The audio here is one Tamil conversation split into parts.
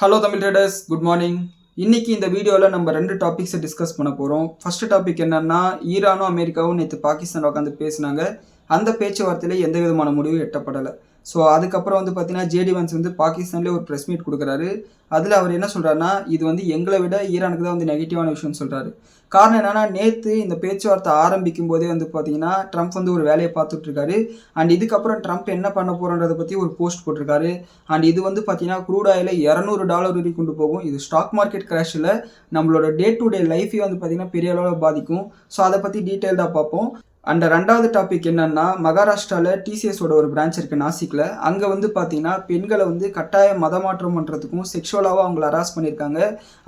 Hello Tamil traders, good morning. இன்னைக்கு இந்த வீடியோவில் நம்ம 2 டாபிக்ஸை டிஸ்கஸ் பண்ண போகிறோம். ஃபர்ஸ்ட் டாபிக் என்னன்னா, ஈரானும் அமெரிக்காவும் நேற்று பாகிஸ்தான் உட்காந்து பேசினாங்க. அந்த பேச்சுவார்த்தையில் எந்த விதமான முடிவும் எட்டப்படலை. ஸோ அதுக்கப்புறம் பார்த்தீங்கன்னா ஜேடி வான்ஸ் பாகிஸ்தான்லேயே ஒரு ப்ரெஸ் மீட் கொடுக்குறாரு. அதில் அவர் என்ன சொல்கிறாருன்னா, இது எங்களை விட ஈரானுக்கு தான் நெகட்டிவான விஷயம்னு சொல்கிறாரு. காரணம் என்னன்னா, நேற்று இந்த பேச்சுவார்த்தை ஆரம்பிக்கும் போதே பார்த்தீங்கன்னா ட்ரம்ப் ஒரு வேலையை பார்த்துட்ருக்காரு. அண்ட் இதுக்கப்புறம் ட்ரம்ப் என்ன பண்ண போகிறன்றதை பற்றி ஒரு போஸ்ட் போட்டிருக்காரு. அண்ட் இது பார்த்தீங்கன்னா க்ரூட் ஆயில $200 வரைக்கும் கொண்டு போகும். இது ஸ்டாக் மார்க்கெட் கிராஷில் நம்மளோட டே டு டே லைஃபையும் பார்த்தீங்கன்னா பெரிய அளவில் பாதிக்கும். ஸோ அதை பற்றி டீட்டெயில்டாக பார்ப்போம். அண்ட் ரெண்டாவது டாபிக் என்னன்னா, மகாராஷ்டிராவில் டிசிஎஸோட ஒரு பிரான்ச் இருக்குது நாசிக்கில். அங்கே பார்த்தீங்கன்னா பெண்களை கட்டாய மதமாற்றம் பண்ணுறதுக்கும் செக்ஷுவலாகவும் அவங்கள அரெஸ்ட் பண்ணியிருக்காங்க.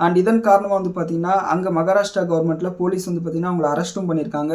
அண்ட் இதன் காரணமாக பார்த்தீங்கன்னா அங்கே மகாராஷ்டிரா கவர்மெண்ட்டில் போலீஸ் பார்த்தீங்கன்னா அவங்கள அரெஸ்ட்டும் பண்ணியிருக்காங்க.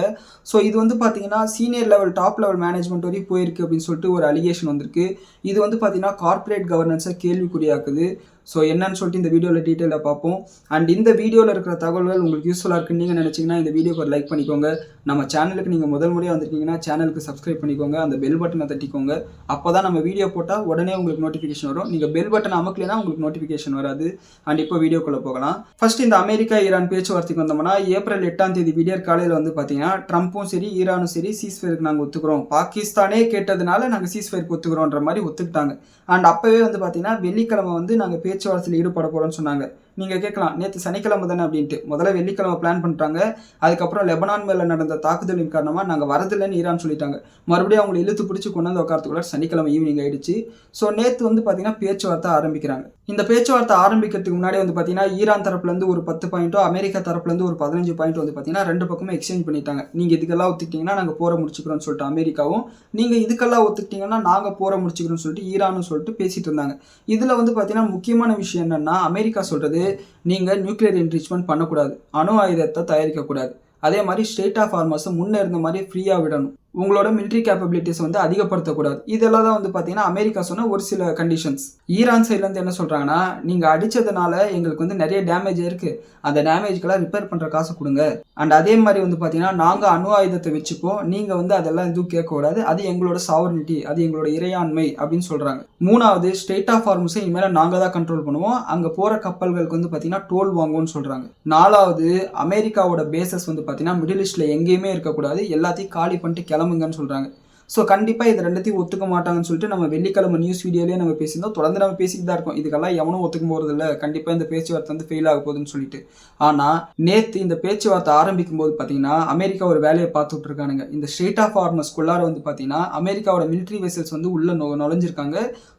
ஸோ இது பார்த்தீங்கன்னா senior level top level management வரைக்கும் போயிருக்கு அப்படின்னு சொல்லிட்டு ஒரு அலிகேஷன் வந்திருக்கு. இது பார்த்தீங்கன்னா கார்ப்பரேட் கவர்னன்ஸை கேள்விக்குறியாக்குது. ஸோ என்னன்னு சொல்லிட்டு இந்த வீடியோவில் டீட்டெயிலாக பார்ப்போம். அண்ட் இந்த வீடியோவில் இருக்கிற தகவல்கள் உங்களுக்கு யூஸ்ஃபுல்லாக இருக்குன்னு நீங்கள் நினச்சிங்கன்னா இந்த வீடியோக்கு ஒரு லைக் பண்ணிக்கோங்க. நம்ம சேனலுக்கு நீங்கள் முதல் முறையாக வந்திருக்கீங்கன்னா சேனலுக்கு சப்ஸ்கிரைப் பண்ணிக்கோங்க. அந்த பெல் பட்டனை தட்டிக்கோங்க. அப்போ தான் நம்ம வீடியோ போட்டால் உடனே உங்களுக்கு நோட்டிஃபிகேஷன் வரும். நீங்கள் பெல் பட்டன் அமுக்கலைன்னா உங்களுக்கு நோட்டிஃபிகேஷன் வராது. அண்ட் இப்போ வீடியோக்குள்ளே போகலாம். ஃபர்ஸ்ட் இந்த அமெரிக்கா ஈரான் பேச்சுவார்த்தைக்கு வந்தோம்னா, ஏப்ரல் 8 விடியற் காலையில் பார்த்தீங்கன்னா ட்ரம்ப்பும் சரி ஈரானும் சரி சீஸ்ஃபயருக்கு நாங்கள் ஒத்துக்கிறோம், பாகிஸ்தானே கேட்டதுனால நாங்கள் சீஸ்ஃபயருக்கு ஒத்துக்கிறோன்ற மாதிரி ஒத்துக்கிட்டாங்க. அண்ட் அப்போவே பார்த்தீங்கன்னா வெள்ளிக்கிழமை நாங்கள் பேச்சுவார்த்தையில் ஈடுபட போகிறோம்னு சொன்னாங்க. நீங்கள் கேட்கலாம், நேற்று சனிக்கிழமை தானே அப்படின்ட்டு. முதல்ல வெள்ளிக்கிழமை பிளான் பண்ணிட்டாங்க. அதுக்கப்புறம் லெபனான் மேலே நடந்த தாக்குதலின் காரணமாக நாங்கள் வரதில்லைன்னு ஈரான் சொல்லிட்டாங்க. மறுபடியும் அவங்களை இழுத்து பிடிச்சி கொண்டு வந்து உட்காரத்துக்குள்ள சனிக்கிழமை ஈவினிங் ஆயிடுச்சு. ஸோ நேற்று பார்த்தீங்கன்னா பேச்சுவார்த்தை ஆரம்பிக்கிறாங்க. இந்த பேச்சுவார்த்தை ஆரம்பிக்கிறதுக்கு முன்னாடி பார்த்தீங்கன்னா ஈரான் தரப்புலேருந்து ஒரு 10 பாயிண்ட்டோ அமெரிக்கா தரப்புலேருந்து ஒரு 15 பாயிண்ட் பார்த்தீங்கன்னா 2 பக்கமும் எக்ஸ்சேஞ்ச் பண்ணிட்டாங்க. நீங்கள் இதுக்கெல்லாம் ஒத்துக்கிட்டீங்கன்னா நாங்கள் போரை முடிச்சுக்கிறோம்னு சொல்லிட்டு அமெரிக்காவும், நீங்கள் இதுக்கெல்லாம் ஒத்துக்கிட்டீங்கன்னா நாங்கள் போரை முடிச்சுக்கிறோம்னு சொல்லிட்டு ஈரானும் சொல்லிட்டு பேசிட்டு இருந்தாங்க. இதில் பார்த்தீங்கன்னா முக்கியமான விஷயம் என்னன்னா, அமெரிக்கா சொல்கிறது, நீங்கள் நியூக்ளியர் என்ரிச்மெண்ட் பண்ணக்கூடாது, அணு ஆயுதத்தை தயாரிக்கக்கூடாது, அதே மாதிரி ஸ்டேட் ஆஃப் ஹார்மஸை முன்னே இருந்த மாதிரி ஃப்ரீயாக விடணும், உங்களோட மிலிட்ரி கேப்பபிலிட்டிஸ் அதிகப்படுத்தக்கூடாது. இதெல்லாம் தான் பார்த்தீங்கன்னா அமெரிக்கா சொன்ன ஒரு சில கண்டிஷன்ஸ். ஈரான் சைட்லேருந்து என்ன சொல்கிறாங்கன்னா, நீங்கள் அடித்ததுனால எங்களுக்கு நிறைய டேமேஜ் இருக்குது, அந்த டேமேஜ்க்கெல்லாம் ரிப்பேர் பண்ணுற காசு கொடுங்க. அண்ட் அதே மாதிரி பார்த்தீங்கன்னா நாங்கள் அணு ஆயுதத்தை வச்சுப்போம், நீங்கள் அதெல்லாம் எதுவும் கேட்கக்கூடாது, அது எங்களோட சாவர்னிட்டி, அது எங்களோட இறையாண்மை அப்படின்னு சொல்கிறாங்க. மூணாவது, ஸ்டேட் ஆஃப் ஹார்மஸை இனிமேல் நாங்கள் தான் கண்ட்ரோல் பண்ணுவோம், அங்கே போகிற கப்பல்களுக்கு பார்த்தீங்கன்னா டோல் வாங்குவோம்னு சொல்கிறாங்க. நாலாவது, அமெரிக்காவோட பேசஸ் பார்த்தீங்கன்னா மிடில் ஈஸ்டில் எங்கேயுமே இருக்கக்கூடாது, எல்லாத்தையும் காலி பண்ணிட்டு கிளம்புங்கன்னு சொல்கிறாங்க. ஸோ கண்டிப்பாக இது ரெண்டுத்தையும் ஒத்துக்க மாட்டாங்கன்னு சொல்லிட்டு நம்ம வெள்ளிக்கிழமை நியூஸ் வீடியோலேயே நம்ம பேசியிருந்தோம். தொடர்ந்து நம்ம பேசிட்டு தான் இருக்கோம், இதுக்கெல்லாம் எவனும் ஒத்துக்க போகிறது இல்லை, கண்டிப்பாக இந்த பேச்சுவார்த்தை ஃபெயில் ஆக போகுதுன்னு சொல்லிட்டு. ஆனால் நேற்று இந்த பேச்சுவார்த்தை ஆரம்பிக்கும் போது பார்த்தீங்கன்னா அமெரிக்கா ஒரு வேலையை பார்த்துட்டு இருக்கானுங்க. இந்த ஸ்டேட் ஆஃப் ஹார்மஸ்குள்ளார பார்த்தீங்கன்னா அமெரிக்காவோட மிலிட்ரி வெசல்ஸ் உள்ள நுழைஞ்சிருக்காங்க.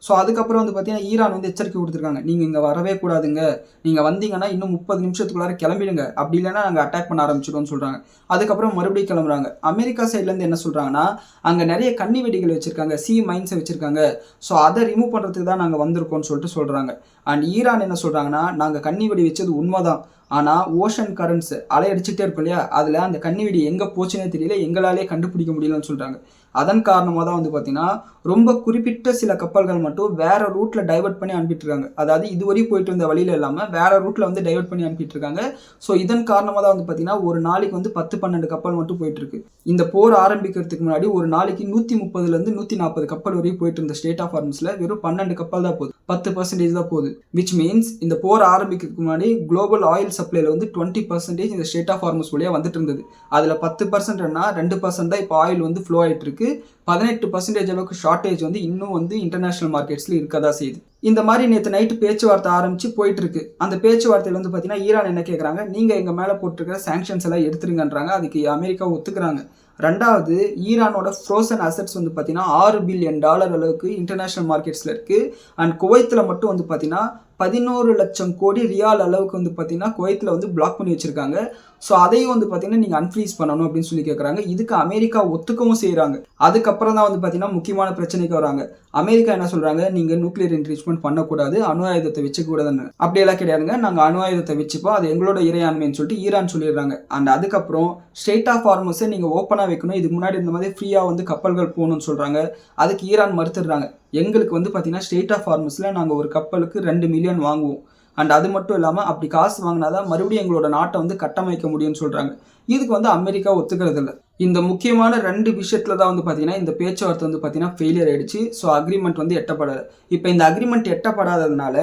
ஸோ அதுக்கப்புறம் பார்த்தீங்கன்னா ஈரான் எச்சரிக்கை கொடுத்துருக்காங்க, நீங்கள் இங்கே வரவே கூடாதுங்க, நீங்கள் வந்தீங்கன்னா இன்னும் 30 நிமிஷத்துக்குள்ளார கிளம்பிடுங்க, அப்படி இல்லைன்னா நாங்கள் அட்டாக் பண்ண ஆரம்பிச்சிடுவோம்னு சொல்கிறாங்க. அதுக்கப்புறம் மறுபடியும் கிளம்புறாங்க. அமெரிக்கா சைட்லேருந்து என்ன சொல்கிறாங்கன்னா, அங்கே நிறைய கன்னி வெடிகள் வச்சிருக்காங்க, சி மைன்ஸை வச்சிருக்காங்க, ஸோ அதை ரிமூவ் பண்ணுறதுக்கு தான் நாங்கள் வந்திருக்கோம்னு சொல்லிட்டு சொல்கிறாங்க. அண்ட் ஈரான் என்ன சொல்கிறாங்கன்னா, நாங்கள் கன்னி வெடி வச்சது உண்மைதான், ஆனால் ஓஷன் கரண்ட்ஸ் அலையடிச்சுட்டே இருக்கும் இல்லையா, அதில் அந்த கன்னி வெடி எங்கே போச்சுன்னே தெரியல, எங்களாலே கண்டுபிடிக்க முடியலன்னு சொல்கிறாங்க. அதன் காரணமாக தான் பார்த்தீங்கன்னா ரொம்ப குறிப்பிட்ட சில கப்பல்கள் மட்டும் வேற ரூட்டில் டைவர்ட் பண்ணி அனுப்பிட்டுருக்காங்க. அதாவது இதுவரை போயிட்டு இருந்த வழியில் இல்லாமல் வேற ரூட்டில் டைவர்ட் பண்ணி அனுப்பிட்டுருக்காங்க. ஸோ இதன் காரணமாக தான் பார்த்தீங்கன்னா ஒரு நாளைக்கு 10-12 கப்பல் மட்டும் போயிட்டு இருக்கு. இந்த போர் ஆரம்பிக்கிறதுக்கு முன்னாடி ஒரு நாளைக்கு 130லேருந்து 140 கப்பல் வரைக்கும் போயிட்டு இருந்த ஸ்டேட் ஆஃப் ஹார்மஸில் வெறும் 12 கப்பல் தான் போகுது, 10% தான் போகுது. விச் மீன்ஸ் இந்த போர் ஆரம்பிக்கிறதுக்கு முன்னாடி குளோபல் ஆயில் சப்ளைல 20% இந்த ஸ்டேட் ஆஃப் ஹார்மஸ் வழியாக வந்துட்டு இருந்தது. அதில் 10%னா 2% தான் இப்போ ஆயில் ஃப்ளோ ஆகிட்டு இருக்கு. 18% அளவுக்கு ஷார்ட்டேஜ் இன்னும் இன்டர்நேஷனல் மார்க்கெட்ஸ்ல இருக்கதா செய்யுது. இந்த மாதிரி நேற்று நைட்டு பேச்சுவார்த்தை ஆரம்பிச்சு போயிட்டு இருக்கு. அந்த பேச்சுவார்த்தையில் பார்த்தீங்கன்னா ஈரான் என்ன கேட்குறாங்க, நீங்கள் எங்கள் மேலே போட்டிருக்கிற சாங்ஷன்ஸ் எல்லாம் எடுத்துருங்கன்றாங்க. அதுக்கு அமெரிக்கா ஒத்துக்கிறாங்க. ரெண்டாவது, ஈரானோட ஃப்ரோசன் அசட்ஸ் பார்த்தீங்கன்னா $6 பில்லியன் அளவுக்கு இன்டர்நேஷனல் மார்க்கெட்ஸில் இருக்குது. அண்ட் குவைத்தில் மட்டும் பார்த்தீங்கன்னா 11 லட்சம் கோடி ரியால் அளவுக்கு பார்த்தீங்கன்னா குவைத்தில் பிளாக் பண்ணி வச்சிருக்காங்க. ஸோ அதையும் பார்த்தீங்கன்னா நீங்கள் அன்ஃப்ரீஸ் பண்ணணும் அப்படின்னு சொல்லி கேட்குறாங்க. இதுக்கு அமெரிக்கா ஒத்துக்கவும் செய்கிறாங்க. அதுக்கப்புறம் தான் பார்த்தீங்கன்னா முக்கியமான பிரச்சனைக்கு வராங்க. அமெரிக்கா என்ன சொல்கிறாங்க, நீங்கள் நியூக்ளியர் என்ரிச்மெண்ட் பண்ணக்கூடாது, அணு ஆயுதத்தை வச்சுக்கூடாதுன்னு. அப்படியெல்லாம் கிடையாதுங்க, நாங்கள் அணு ஆயுதத்தை வச்சுப்போம், அது எங்களோட இறையாண்மைன்னு சொல்லிட்டு ஈரான் சொல்லிடுறாங்க. அண்ட் அதுக்கப்புறம் ஸ்டேட் ஆஃப் ஹார்மஸை நீங்கள் ஓப்பனாக வைக்கணும், இதுக்கு முன்னாடி இந்த மாதிரி ஃப்ரீயாக கப்பல்கள் போகணும்னு சொல்கிறாங்க. அதுக்கு ஈரான் மறுத்துடுறாங்க. எங்களுக்கு பார்த்தீங்கன்னா ஸ்டேட் ஆஃப் ஹார்மஸில் நாங்கள் ஒரு கப்பலுக்கு 2 மில்லியன் வாங்குவோம். அண்ட் அது மட்டும் இல்லாமல் அப்படி காசு வாங்கினா தான் மறுபடியும் எங்களோட நாட்டை கட்டமைக்க முடியும்னு சொல்கிறாங்க. இதுக்கு வந்து அமெரிக்கா ஒத்துக்கிறது இல்லை. இந்த முக்கியமான 2 விஷயத்துல தான் வந்து பார்த்தீங்கன்னா இந்த பேச்சுவார்த்தை வந்து பார்த்தீங்கன்னா ஃபெயிலியர் ஆயிடுச்சு. ஸோ அக்ரிமெண்ட் வந்து எட்டப்படலை. இப்போ இந்த அக்ரிமெண்ட் எட்டப்படாததுனால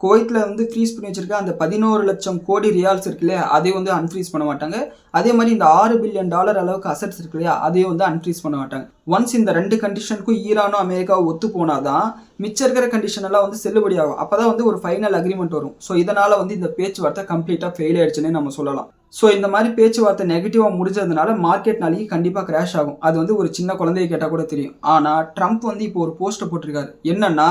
குவைத்தில் வந்து ஃப்ரீஸ் பண்ணி வச்சிருக்க அந்த 11 லட்சம் கோடி ரியால்ஸ் இருக்கு இல்லையா, அதை வந்து அன்ஃப்ரீஸ் பண்ண மாட்டாங்க. அதே மாதிரி இந்த $6 பில்லியன் அளவுக்கு அசட்ஸ் இருக்கு இல்லையா, அதையும் வந்து அன்ஃப்ரீஸ் பண்ண மாட்டாங்க. ஒன்ஸ் இந்த 2 கண்டிஷனுக்கும் ஈரானும் அமெரிக்காவும் ஒத்து போனாதான் மிச்சம் இருக்கிற கண்டிஷன் எல்லாம் வந்து செல்லுபடி ஆகும். அப்பதான் வந்து ஒரு ஃபைனல் அக்ரிமெண்ட் வரும். ஸோ இதனால வந்து இந்த பேச்சுவார்த்தை கம்ப்ளீட்டா ஃபெயில் ஆயிடுச்சுன்னு நம்ம சொல்லலாம். ஸோ இந்த மாதிரி பேச்சுவார்த்தை நெகட்டிவாக முடிஞ்சதுனால மார்க்கெட் நாளைக்கு கண்டிப்பாக கிராஷ் ஆகும். அது வந்து ஒரு சின்ன குழந்தைய கேட்டால் கூட தெரியும். ஆனால் ட்ரம்ப் வந்து இப்போ ஒரு போஸ்ட்டை போட்டிருக்காரு. என்னன்னா,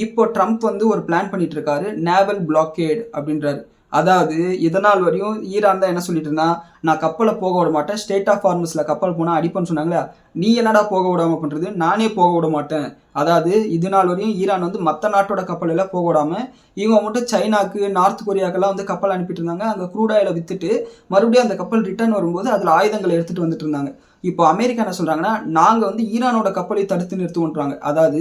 இப்போ ட்ரம்ப் வந்து ஒரு பிளான் பண்ணிட்டு இருக்காரு, நேவல் பிளாக்கேட் அப்படின்றாரு. அதாவது இதனால் வரையும் ஈரான் தான் என்ன சொல்லிட்டு இருந்தா, நான் கப்பலை போக விட மாட்டேன், ஸ்டேட் ஆஃப் ஹார்மஸில் கப்பல் போனால் அடிப்பேன்னு சொன்னாங்களே, நீ என்னடா போக விடாமல் பண்ணுறது, நானே போக விட மாட்டேன். அதாவது இது நாள் வரையும் ஈரான் வந்து மற்ற நாட்டோட கப்பல் எல்லாம் போக விடாமல் இவங்க மட்டும் சைனாக்கு, நார்த் கொரியாக்கெல்லாம் வந்து கப்பல் அனுப்பிட்டு இருந்தாங்க. அங்கே க்ரூட் ஆயிலை விற்றுட்டு மறுபடியும் அந்த கப்பல் ரிட்டர்ன் வரும்போது அதில் ஆயுதங்களை எடுத்துகிட்டு வந்துட்டு இருந்தாங்க. இப்போ அமெரிக்கா என்ன சொல்கிறாங்கன்னா, நாங்கள் வந்து ஈரானோட கப்பலை தடுத்து நிறுத்துவோன்றாங்க. அதாவது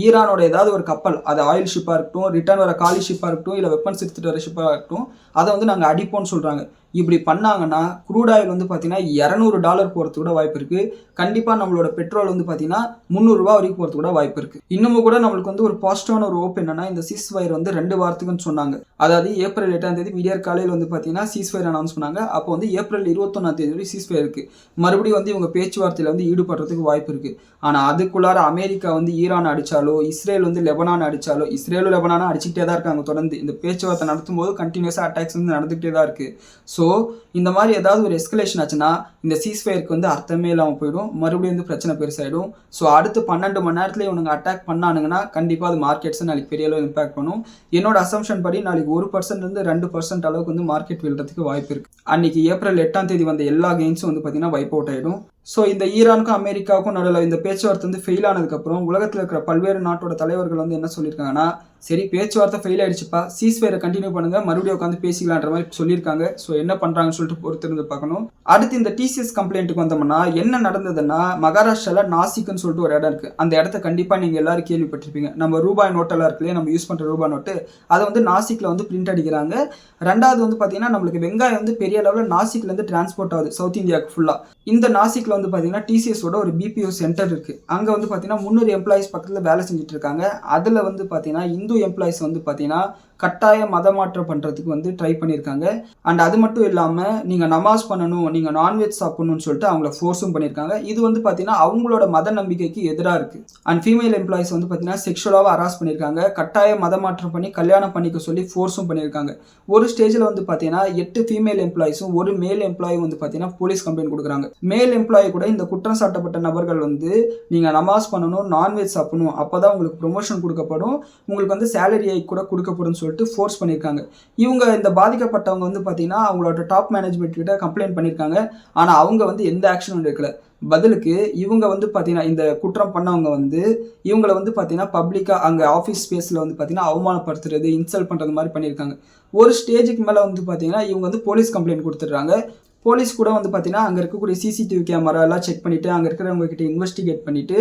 ஈரானோட ஏதாவது ஒரு கப்பல், அது ஆயில் ஷிப்பாக இருக்கட்டும், ரிட்டர்ன் வர காலி ஷிப்பாக இருக்கட்டும், இல்லை வெப்பன்ஸ் எடுத்துகிட்டு வர ஷிப்பாக இருக்கட்டும், அதை வந்து நாங்கள் அடிப்போம்னு சொல்கிறாங்க. இப்படி பண்ணாங்கன்னா க்ரூட் ஆயில் வந்து பார்த்தீங்கன்னா $200 போகிறதுக்கு கூட வாய்ப்பு இருக்குது. கண்டிப்பாக நம்மளோட பெட்ரோல் வந்து பார்த்தீங்கன்னா $300 வரைக்கும் போகிறதுக்கு கூட வாய்ப்பு இருக்குது. இன்னமும் கூட நம்மளுக்கு வந்து ஒரு பாசிட்டிவான ஒரு ஹோப் என்னன்னா, இந்த சீஸ்ஃபயர் வந்து 2 வாரத்துக்குன்னு சொன்னாங்க. அதாவது ஏப்ரல் 8ஆம் தேதி விடியற் காலையில் வந்து பார்த்தீங்கன்னா சீஸ்ஃபயர் அனௌன்ஸ் பண்ணாங்க. அப்போ வந்து ஏப்ரல் 21ஆம் தேதி வரை சீஸ்ஃபயர் இருக்குது. மறுபடியும் வந்து இவங்க பேச்சுவார்த்தையில் வந்து ஈடுபடுறதுக்கு வாய்ப்பு இருக்குது. ஆனால் அதுக்குள்ளார அமெரிக்கா வந்து ஈரான் அடித்தாலோ, இஸ்ரேல் வந்து லெபனான் அடித்தாலோ, இஸ்ரேலும் லெபனானும் அடிச்சுக்கிட்டே தான் இருக்காங்க. தொடர்ந்து இந்த பேச்சுவார்த்தை நடத்தும் போது கண்டினியூஸாக அட்டாக்ஸ் வந்து நடந்துகிட்டே தான் இருக்குது. ஸோ இந்த மாதிரி ஏதாவது ஒரு எஸ்கலேஷன் ஆச்சுன்னா இந்த சீஸ்ஃபயருக்கு வந்து அர்த்தமே இல்லாமல் போயிடும். மறுபடியும் வந்து பிரச்சனை பெருசாயிடும். ஸோ அடுத்து 12 மணி நேரத்தில் இவனுங்க அட்டாக் பண்ணானுங்கன்னா கண்டிப்பாக அது மார்க்கெட்ஸை நாளைக்கு பெரிய அளவு இம்பாக்ட் பண்ணும். என்னோட அசம்ஷன் படி நாளைக்கு 1% 2% அளவுக்கு வந்து மார்க்கெட் வீழ்றதுக்கு வாய்ப்பு இருக்குது. அன்னைக்கு ஏப்ரல் 8ஆம் தேதி வந்த எல்லா கெயின்ஸும் வந்து பார்த்தீங்கன்னா வைப் அவுட் ஆகிடும். ஸோ இந்த ஈரானுக்கும் அமெரிக்காவுக்கும் நடுவில் இந்த பேச்சுவார்த்தை வந்து ஃபெயில் ஆனதுக்கப்புறம் உலகத்தில் இருக்கிற பல்வேறு நாட்டோட தலைவர்கள் வந்து என்ன சொல்லியிருக்காங்கன்னா, சரி பேச்சுவார்த்தை ஃபெயில் ஆயிடுச்சுப்பா, சீஸ்ஃபயரை கண்டினியூ பண்ணுங்க, மறுபடியும் உட்காந்து பேசிக்கலான்ற மாதிரி சொல்லியிருக்காங்க. ஸோ என்ன பண்ணுறாங்கன்னு சொல்லிட்டு பொறுத்திருந்து பார்க்கணும். அடுத்து இந்த டிசிஎஸ் கம்ப்ளைண்ட்டுக்கு வந்தோம்னா என்ன நடந்ததுன்னா, மகாராஷ்டிராவில் நாசிக்னு சொல்லிட்டு ஒரு இடம் இருக்குது. அந்த இடத்த கண்டிப்பாக நீங்கள் எல்லாரும் கேள்விப்பட்டிருப்பீங்க. நம்ம ரூபாய் நோட்டெல்லாம் இருக்குல்லையே, நம்ம யூஸ் பண்ணுற ரூபாய் நோட்டு, அதை வந்து நாசிக்கில் வந்து பிரிண்ட் அடிக்கிறாங்க. ரெண்டாவது வந்து பார்த்தீங்கன்னா நம்மளுக்கு வெங்காயம் வந்து பெரிய அளவில் நாசிக்லேருந்து டிரான்ஸ்போர்ட் ஆகுது சவுத் இந்தியாவுக்கு ஃபுல்லாக. இந்த நாசிக்கில் வந்து பார்த்தீங்கன்னா டிசிஎஸோட ஒரு பிபிஓ சென்டர் இருக்குது. அங்கே வந்து பார்த்தீங்கன்னா 300 எம்ப்ளாயிஸ் பக்கத்தில் வேலை செஞ்சுட்டு இருக்காங்க. அதில் வந்து பார்த்தீங்கன்னா இந்து எம்ப்ளாயிஸ் வந்து பார்த்தீங்கன்னா கட்டாய மதமாற்றம் பண்ணுறதுக்கு வந்து ட்ரை பண்ணியிருக்காங்க. அண்ட் அது மட்டும் இல்லாமல் நீங்கள் நமாஸ் பண்ணணும், நீங்கள் நான்வெஜ் சாப்பிடணும்னு சொல்லிட்டு அவங்கள ஃபோர்ஸும் பண்ணியிருக்காங்க. இது வந்து பார்த்தீங்கன்னா அவங்களோட மத நம்பிக்கைக்கு எதிராக இருக்குது. அண்ட் ஃபீமேல் எம்ப்ளாயிஸ் வந்து பார்த்தீங்கன்னா செக்ஷுவலாக ஹராஸ் பண்ணியிருக்காங்க. கட்டாய மதமாற்றம் பண்ணி கல்யாணம் பண்ணிக்க சொல்லி ஃபோர்ஸும் பண்ணியிருக்காங்க. ஒரு ஸ்டேஜில் வந்து பார்த்தீங்கன்னா 8 ஃபீமேல் எம்ப்ளாயிஸும் ஒரு மேல் எம்ப்ளாயி வந்து பார்த்தீங்கன்னா போலீஸ் கம்ப்ளைண்ட் கொடுக்குறாங்க. மேல் எம்ப்ளாயி கூட இந்த குற்றம் சாட்டப்பட்ட நபர்கள் வந்து நீங்கள் நமாஸ் பண்ணணும், நான்வெஜ் சாப்பிடணும், அப்போ தான் உங்களுக்கு ப்ரொமோஷன் கொடுக்கப்படும், உங்களுக்கு வந்து சேலரி கூட கொடுக்கப்படும் சொல்லிட்டு ஃபோர்ஸ் பண்ணியிருக்காங்க. இவங்க இந்த பாதிக்கப்பட்டவங்க வந்து பார்த்தீங்கன்னா அவங்களோட டாப் மேனேஜ்மெண்ட் கிட்ட கம்ப்ளைண்ட் பண்ணியிருக்காங்க. ஆனால் அவங்க வந்து எந்த ஆக்ஷனும் எடுக்கல. பதிலுக்கு இவங்க வந்து பார்த்தீங்கன்னா இந்த குற்றம் பண்ணவங்க வந்து இவங்களை வந்து பார்த்தீங்கன்னா பப்ளிக்காக அங்கே ஆஃபீஸ் ஸ்பேஸில் வந்து பார்த்தீங்கன்னா அவமானப்படுத்துறது, இன்சல்ட் பண்ணுறது மாதிரி பண்ணியிருக்காங்க. ஒரு ஸ்டேஜுக்கு மேலே வந்து பார்த்தீங்கன்னா இவங்க வந்து போலீஸ் கம்ப்ளைண்ட் கொடுத்துட்றாங்க. போலீஸ் கூட வந்து பார்த்தீங்கன்னா அங்கே இருக்கக்கூடிய சிசிடிவி கேமரா எல்லாம் செக் பண்ணிவிட்டு அங்கே இருக்கிறவங்க கிட்ட இன்வெஸ்டிகேட் பண்ணிவிட்டு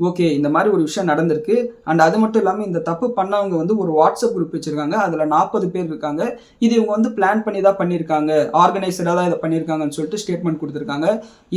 ஓகே இந்த மாதிரி ஒரு விஷயம் நடந்திருக்கு. அண்ட் அது மட்டும் இல்லாமல் இந்த தப்பு பண்ணவங்க வந்து ஒரு வாட்ஸ்அப் குரூப் வச்சுருக்காங்க. அதில் 40 பேர் இருக்காங்க. இது இவங்க வந்து பிளான் பண்ணி தான் பண்ணியிருக்காங்க, ஆர்கனைசடாக தான் இதை பண்ணியிருக்காங்கன்னு சொல்லிட்டு ஸ்டேட்மெண்ட் கொடுத்துருக்காங்க.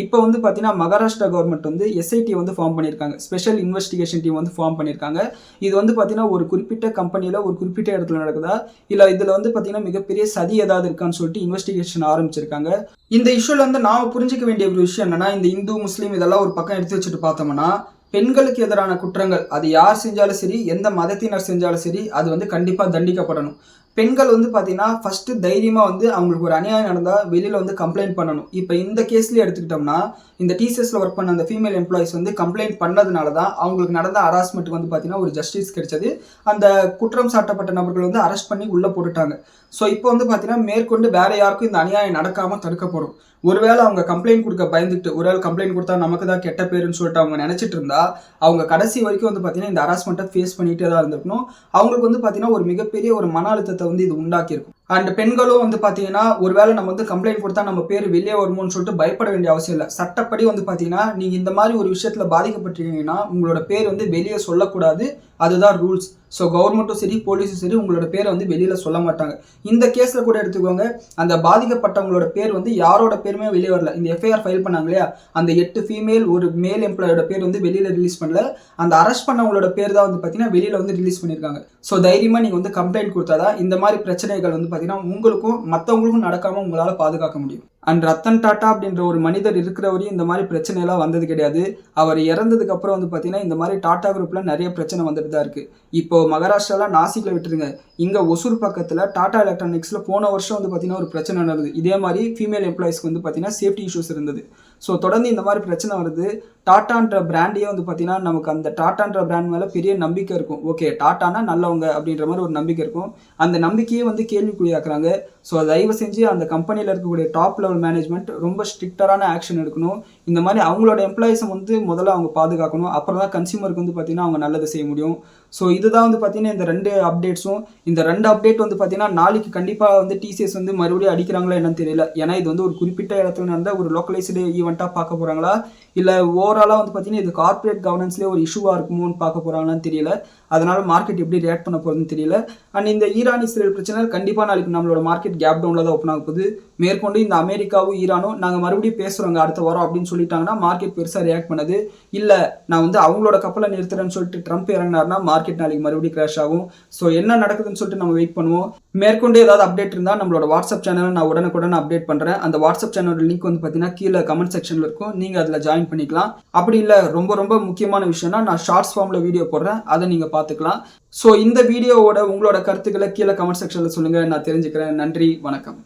இப்போ வந்து பார்த்தீங்கன்னா மகாராஷ்டிரா கவர்மெண்ட் வந்து எஸ்ஐடி வந்து ஃபார்ம் பண்ணியிருக்காங்க, ஸ்பெஷல் இன்வெஸ்டிகேஷன் டீம் வந்து ஃபார்ம் பண்ணியிருக்காங்க. இது வந்து பார்த்தீங்கன்னா ஒரு குறிப்பிட்ட கம்பெனியில் ஒரு குறிப்பிட்ட இடத்துல நடக்குதா இல்லை இதில் வந்து பார்த்தீங்கன்னா மிகப்பெரிய சதி ஏதாவது இருக்கான்னு சொல்லிட்டு இன்வெஸ்டிகேஷன் ஆரம்பிச்சிருக்காங்க. இந்த இஷ்யூல வந்து நாம புரிஞ்சிக்க வேண்டிய ஒரு விஷயம் என்னன்னா, இந்த இந்து முஸ்லீம் இதெல்லாம் ஒரு பக்கம் எடுத்து வச்சுட்டு பார்த்தோம்னா, பெண்களுக்கு எதிரான குற்றங்கள் அது யார் செஞ்சாலும் சரி, எந்த மதத்தினர் செஞ்சாலும் சரி, அது வந்து கண்டிப்பாக தண்டிக்கப்படணும். பெண்கள் வந்து பார்த்தீங்கன்னா ஃபஸ்ட்டு தைரியமாக வந்து அவங்களுக்கு ஒரு அநியாயம் நடந்தால் வெளியில் வந்து கம்ப்ளைண்ட் பண்ணணும். இப்போ இந்த கேஸ்லேயே எடுத்துக்கிட்டோம்னா இந்த டிசிஎஸில் ஒர்க் பண்ண அந்த ஃபீமேல் எம்ப்ளாயிஸ் வந்து கம்ப்ளைண்ட் பண்ணதுனால தான் அவங்களுக்கு நடந்த ஹராஸ்மெண்ட்டுக்கு வந்து பார்த்தீங்கன்னா ஒரு ஜஸ்டிஸ் கிடைச்சது. அந்த குற்றம் சாட்டப்பட்ட நபர்கள் வந்து அரெஸ்ட் பண்ணி உள்ளே போட்டுட்டாங்க. ஸோ இப்போ வந்து பார்த்தீங்கன்னா மேற்கொண்டு வேறு யாருக்கும் இந்த அநியாயம் நடக்காமல் தடுக்கப்படும். ஒருவேளை அவங்க கம்ப்ளைண்ட் கொடுக்க பயந்துட்டு ஒருவேளை கம்ப்ளைண்ட் கொடுத்தா நமக்கு தான் கெட்ட பேருன்னு சொல்லிட்டு அவங்க நினச்சிட்டு இருந்தா அவங்க கடைசி வரைக்கும் வந்து பார்த்தீங்கன்னா இந்த ஹராஸ்மெண்ட்டை ஃபேஸ் பண்ணிகிட்டே தான் இருந்திருக்கணும். அவங்களுக்கு வந்து பார்த்தீங்கன்னா ஒரு மிகப்பெரிய ஒரு மன அழுத்தத்தை வந்து இது உண்டாக்கியிருக்கும். அண்ட் பெண்களும் வந்து பார்த்தீங்கன்னா ஒருவேளை நம்ம வந்து கம்ப்ளைண்ட் கொடுத்தா நம்ம பேர் வெளியே வருமோன்னு சொல்லிட்டு பயப்பட வேண்டிய அவசியம் இல்லை. சட்டப்படி வந்து பார்த்தீங்கன்னா நீங்கள் இந்த மாதிரி ஒரு விஷயத்தில் பாதிக்கப்பட்டிருக்கீங்கன்னா உங்களோட பேர் வந்து வெளியே சொல்லக்கூடாது, அதுதான் ரூல்ஸ். ஸோ கவர்மெண்ட்டும் சரி போலீஸும் சரி உங்களோட பேரை வந்து வெளியில் சொல்ல மாட்டாங்க. இந்த கேஸில் கூட எடுத்துக்கோங்க, அந்த பாதிக்கப்பட்டவங்களோட பேர் வந்து யாரோட பேருமே வெளியே வரல. இந்த எஃப்ஐஆர் ஃபைல் பண்ணாங்க இல்லையா, அந்த 8 ஃபீமேல் ஒரு மேல் எம்ப்ளாயோட பேர் வந்து வெளியில் ரிலீஸ் பண்ணல. அந்த அரெஸ்ட் பண்ணவங்களோட பேர் தான் வந்து பார்த்தீங்கன்னா வெளியில் வந்து ரிலீஸ் பண்ணியிருக்காங்க. ஸோ தைரியமாக நீங்கள் வந்து கம்ப்ளைண்ட் கொடுத்தாதான் இந்த மாதிரி பிரச்சனைகள் வந்து பார்த்தீங்கன்னா உங்களுக்கும் மற்றவங்களுக்கும் நடக்காமல் உங்களால் பாதுகாக்க முடியும். அண்ட் ரத்தன் டாட்டா அப்படின்ற ஒரு மனிதர் இருக்கிறவரையும் இந்த மாதிரி பிரச்சனையெல்லாம் வந்தது கிடையாது. அவர் இறந்ததுக்கு அப்புறம் வந்து பார்த்தீங்கன்னா இந்த மாதிரி டாடா குரூப்பில் நிறைய பிரச்சனை வந்துட்டு தான் இருக்குது. இப்போ மகாராஷ்டிராவில் நாசிக்கில் விட்டுருங்க, இங்கே ஒசூர் பக்கத்தில் டாடா எலக்ட்ரானிக்ஸில் போன வருஷம் வந்து பார்த்தீங்கன்னா ஒரு பிரச்சனை நடந்தது. இதே மாதிரி ஃபீமேல் எம்ப்ளாயிஸ்க்கு வந்து பார்த்தீங்கன்னா சேஃப்டி இஷ்யூஸ் இருந்தது. ஸோ தொடர்ந்து இந்த மாதிரி பிரச்சனை வருது. டாட்டான்ற பிராண்டே வந்து பார்த்தீங்கன்னா நமக்கு அந்த டாட்டான்ற பிராண்ட் மேலே பெரிய நம்பிக்கை இருக்கும். ஓகே, டாட்டானா நல்லவங்க அப்படின்ற மாதிரி ஒரு நம்பிக்கை இருக்கும். அந்த நம்பிக்கையே வந்து கேள்விக்குறியாக்குறாங்க. ஸோ தயவு செஞ்சு அந்த கம்பெனியில் இருக்கக்கூடிய டாப் லெவல் மேனேஜ்மெண்ட் ரொம்ப ஸ்ட்ரிக்டரான ஆக்ஷன் எடுக்கணும். இந்த மாதிரி அவங்களோட எம்ப்ளாயிஸை வந்து முதல்ல அவங்க பாதுகாக்கணும். அப்புறம் தான் கன்சியூமருக்கு வந்து பார்த்தீங்கன்னா அவங்க நல்லது செய்ய முடியும். ஸோ இதுதான் வந்து பார்த்தீங்கன்னா இந்த 2 அப்டேட்ஸும். இந்த 2 அப்டேட் வந்து பார்த்தீங்கன்னா நாளைக்கு கண்டிப்பாக வந்து டிசிஎஸ் வந்து மறுபடியும் அடிக்கிறாங்களா என்னன்னு தெரியல. ஏன்னா இது வந்து ஒரு குறிப்பிட்ட இடத்துல நடந்த ஒரு லோக்கலைஸ்டு ஈவெண்ட்டாக பார்க்க போகிறாங்களா, இல்லை ஓவராலாக வந்து பார்த்தீங்கன்னா இது கார்பரேட் கவர்னன்ஸ்லேயே ஒரு இஷ்யூவாக இருக்குமோன்னு பார்க்க போகிறாங்களான்னு தெரியல. அதனால மார்க்கெட் எப்படி ரியாக்ட் பண்ண போகிறதுன்னு தெரியல. அண்ட் இந்த ஈரான் இஸ்ரேல் பிரச்சனை கண்டிப்பாக நாளைக்கு நம்மளோட மார்க்கெட் கேப் டவுனில் தான் ஓப்பன் ஆக போகுது. மேற்கொண்டு இந்த அமெரிக்காவும் ஈரானும் நாங்கள் மறுபடியும் பேசுகிறோங்க அடுத்த வாரம் அப்படின்னு சொல்லிட்டாங்கன்னா மார்க்கெட் பெருசாக ரியாக்ட் பண்ணது. இல்லை நான் வந்து அவங்களோட கப்பலை நிறுத்துறேன்னு சொல்லிட்டு ட்ரம்ப் இறங்கினார்னா மார்க்கெட் நாளைக்கு மறுபடியும் கிராஷ் ஆகும். ஸோ என்ன நடக்குதுன்னு சொல்லிட்டு நம்ம வெயிட் பண்ணுவோம். மேற்கொண்டு ஏதாவது அப்டேட் இருந்தால் நம்மளோட வாட்ஸ்அப் சேனலில் நான் உடனுக்குடன் அப்டேட் பண்ணுறேன். அந்த வாட்ஸ்அப் சேனலோட லிங்க் வந்து பார்த்தீங்கன்னா கீழே கமெண்ட் செக்ஷனில் இருக்கும். நீங்கள் அதில் ஜாயின் பண்ணிக்கலாம். அப்படி இல்லை ரொம்ப ரொம்ப முக்கியமான விஷயம்னா நான் ஷார்ட்ஸ் ஃபார்மில் வீடியோ போடுறேன், அதை நீங்கள் பார்த்துக்கலாம். ஸோ இந்த வீடியோவோட உங்களோட கருத்துக்களை கீழே கமெண்ட் செக்ஷனில் சொல்லுங்கள், நான் தெரிஞ்சுக்கிறேன். நன்றி, வணக்கம்.